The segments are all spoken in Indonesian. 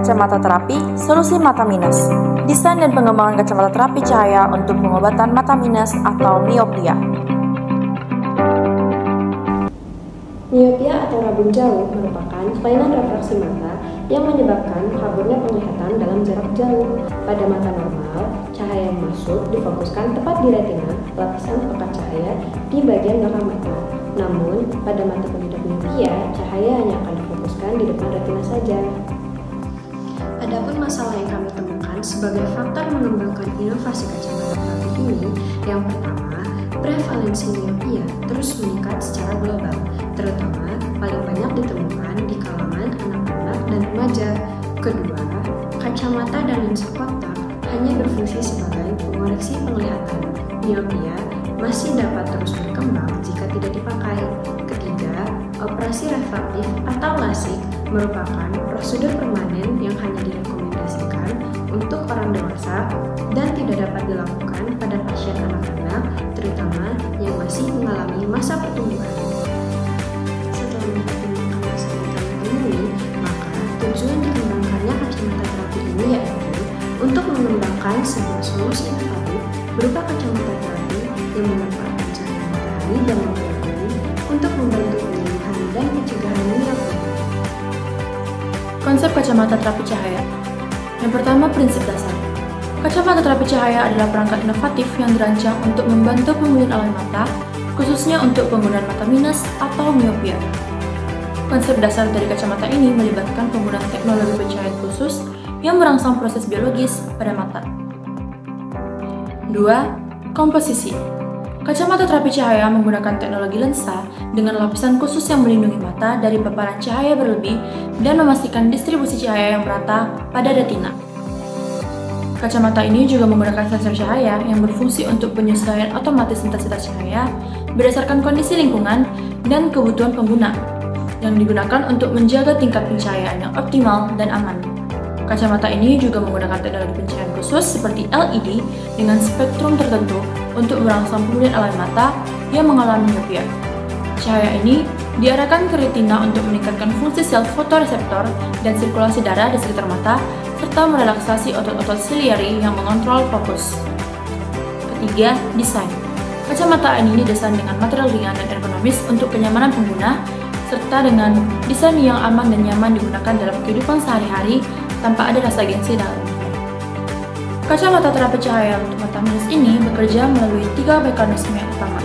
kacamata terapi, solusi mata minus. Desain dan pengembangan kacamata terapi cahaya untuk pengobatan mata minus atau miopia. Miopia atau rabun jauh merupakan kelainan refraksi mata yang menyebabkan kaburnya penglihatan dalam jarak jauh. Pada mata normal, cahaya yang masuk difokuskan tepat di retina, lapisan pekat cahaya di bagian belakang mata. Namun, pada mata pengidap miopia, cahaya hanya akan difokuskan di depan retina saja. Adapun masalah yang kami temukan sebagai faktor mengembangkan inovasi kacamata terapi ini, yang pertama, prevalensi miopia terus meningkat secara global, terutama paling banyak ditemukan di kalangan anak-anak dan remaja. Kedua, kacamata dan lensa kontak hanya berfungsi sebagai pengoreksi penglihatan. Miopia masih dapat terus berkembang jika tidak dipakai. Ketiga, operasi refraktif atau LASIK merupakan prosedur permanen yang hanya direkomendasikan untuk orang dewasa dan tidak dapat dilakukan pada pasien anak-anak, terutama yang masih mengalami masa pertumbuhan. Setelah mempertimbangkan masalah yang kami temui, maka tujuan dikembangkannya kacamata terapi ini yaitu untuk mengembangkan sebuah solusi inovatif berupa kacamata terapi yang memanfaatkan cahaya matahari dan ultraviolet untuk membantu penyembuhan dan pencegahan miopia. Konsep kacamata terapi cahaya. Yang pertama, prinsip dasar. Kacamata terapi cahaya adalah perangkat inovatif yang dirancang untuk membantu pemulihan alam mata, khususnya untuk penggunaan mata minus atau miopia. Konsep dasar dari kacamata ini melibatkan penggunaan teknologi pencahayaan khusus yang merangsang proses biologis pada mata. 2. Komposisi. Kacamata terapi cahaya menggunakan teknologi lensa dengan lapisan khusus yang melindungi mata dari paparan cahaya berlebih dan memastikan distribusi cahaya yang merata pada retina. Kacamata ini juga menggunakan sensor cahaya yang berfungsi untuk penyesuaian otomatis intensitas cahaya berdasarkan kondisi lingkungan dan kebutuhan pengguna, yang digunakan untuk menjaga tingkat pencahayaan yang optimal dan aman. Kacamata ini juga menggunakan teknologi pencahayaan khusus seperti LED dengan spektrum tertentu untuk merangsang pemulihan alam mata yang mengalami miopia. Cahaya ini diarahkan ke retina untuk meningkatkan fungsi sel fotoreseptor dan sirkulasi darah di sekitar mata, serta merelaksasi otot-otot siliari yang mengontrol fokus. Ketiga, desain. Kacamata ini didesain dengan material ringan dan ergonomis untuk kenyamanan pengguna, serta dengan desain yang aman dan nyaman digunakan dalam kehidupan sehari-hari tanpa ada rasa gengsi dalam dirinya. Kacamata terapi cahaya untuk mata minus ini bekerja melalui 3 mekanisme yang utama.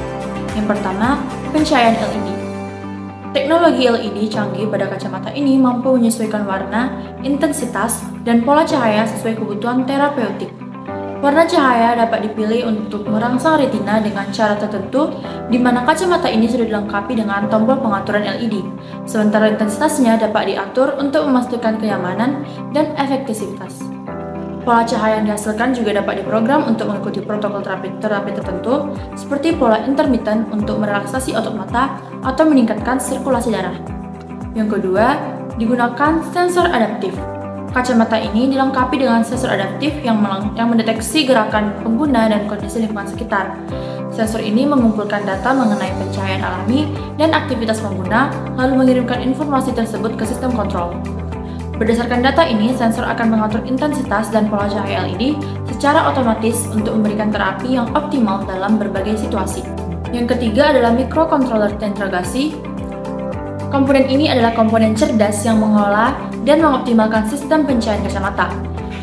Yang pertama, pencahayaan LED. Teknologi LED canggih pada kacamata ini mampu menyesuaikan warna, intensitas, dan pola cahaya sesuai kebutuhan terapeutik. Warna cahaya dapat dipilih untuk merangsang retina dengan cara tertentu, di mana kacamata ini sudah dilengkapi dengan tombol pengaturan LED, sementara intensitasnya dapat diatur untuk memastikan kenyamanan dan efektivitas. Pola cahaya yang dihasilkan juga dapat diprogram untuk mengikuti protokol terapi tertentu, seperti pola intermittent untuk merelaksasi otot mata atau meningkatkan sirkulasi darah. Yang kedua, digunakan sensor adaptif. Kacamata ini dilengkapi dengan sensor adaptif yang mendeteksi gerakan pengguna dan kondisi lingkungan sekitar. Sensor ini mengumpulkan data mengenai pencahayaan alami dan aktivitas pengguna, lalu mengirimkan informasi tersebut ke sistem kontrol. Berdasarkan data ini, sensor akan mengatur intensitas dan pola cahaya LED secara otomatis untuk memberikan terapi yang optimal dalam berbagai situasi. Yang ketiga adalah microcontroller integrasi. Komponen ini adalah komponen cerdas yang mengelola dan mengoptimalkan sistem pencahayaan kacamata.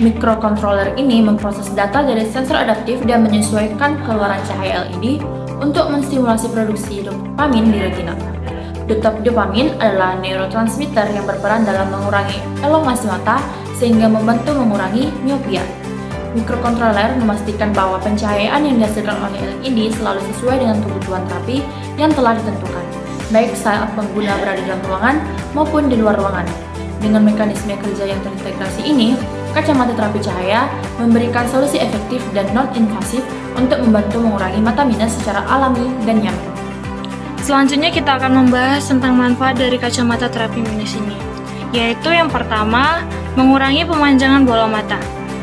Microcontroller ini memproses data dari sensor adaptif dan menyesuaikan keluaran cahaya LED untuk menstimulasi produksi dopamin di retina. Dopamin adalah neurotransmitter yang berperan dalam mengurangi elongasi mata sehingga membantu mengurangi miopia. Microcontroller memastikan bahwa pencahayaan yang dihasilkan oleh LED selalu sesuai dengan kebutuhan terapi yang telah ditentukan, baik saat pengguna berada dalam ruangan maupun di luar ruangan. Dengan mekanisme kerja yang terintegrasi ini, kacamata terapi cahaya memberikan solusi efektif dan non-invasif untuk membantu mengurangi mata minus secara alami dan nyaman. Selanjutnya kita akan membahas tentang manfaat dari kacamata terapi minus ini, yaitu yang pertama, mengurangi pemanjangan bola mata.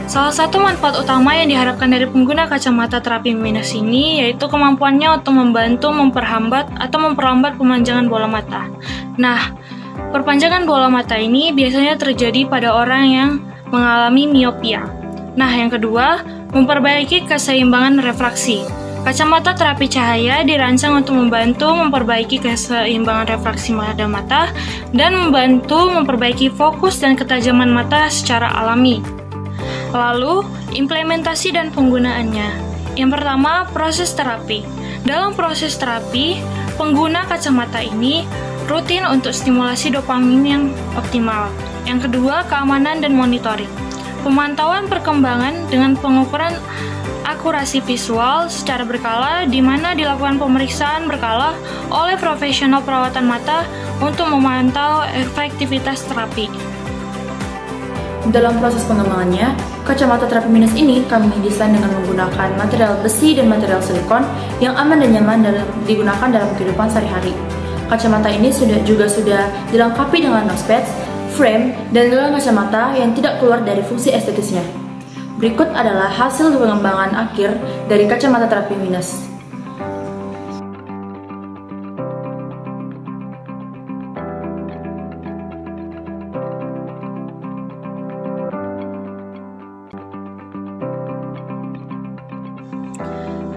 Salah satu manfaat utama yang diharapkan dari pengguna kacamata terapi minus ini yaitu kemampuannya untuk membantu memperlambat pemanjangan bola mata. Nah, Perpanjangan bola mata ini biasanya terjadi pada orang yang mengalami miopia. Nah, yang kedua, memperbaiki keseimbangan refraksi. Kacamata terapi cahaya dirancang untuk membantu memperbaiki keseimbangan refraksi pada mata dan membantu memperbaiki fokus dan ketajaman mata secara alami. Lalu, implementasi dan penggunaannya. Yang pertama, proses terapi. Dalam proses terapi, pengguna kacamata ini rutin untuk stimulasi dopamin yang optimal. Yang kedua, keamanan dan monitoring. Pemantauan perkembangan dengan pengukuran akurasi visual secara berkala, di mana dilakukan pemeriksaan berkala oleh profesional perawatan mata untuk memantau efektivitas terapi. Dalam proses pengembangannya, kacamata terapi minus ini kami desain dengan menggunakan material besi dan material silikon yang aman dan nyaman digunakan dalam kehidupan sehari-hari. Kacamata ini sudah dilengkapi dengan nose pads, frame, dan gelang kacamata yang tidak keluar dari fungsi estetisnya. Berikut adalah hasil pengembangan akhir dari kacamata terapi minus.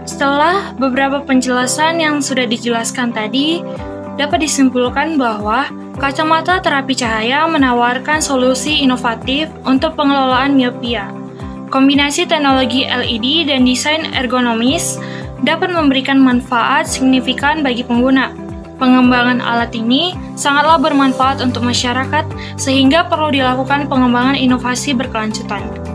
Setelah beberapa penjelasan yang sudah dijelaskan tadi, dapat disimpulkan bahwa kacamata terapi cahaya menawarkan solusi inovatif untuk pengelolaan miopia. Kombinasi teknologi LED dan desain ergonomis dapat memberikan manfaat signifikan bagi pengguna. Pengembangan alat ini sangatlah bermanfaat untuk masyarakat, sehingga perlu dilakukan pengembangan inovasi berkelanjutan.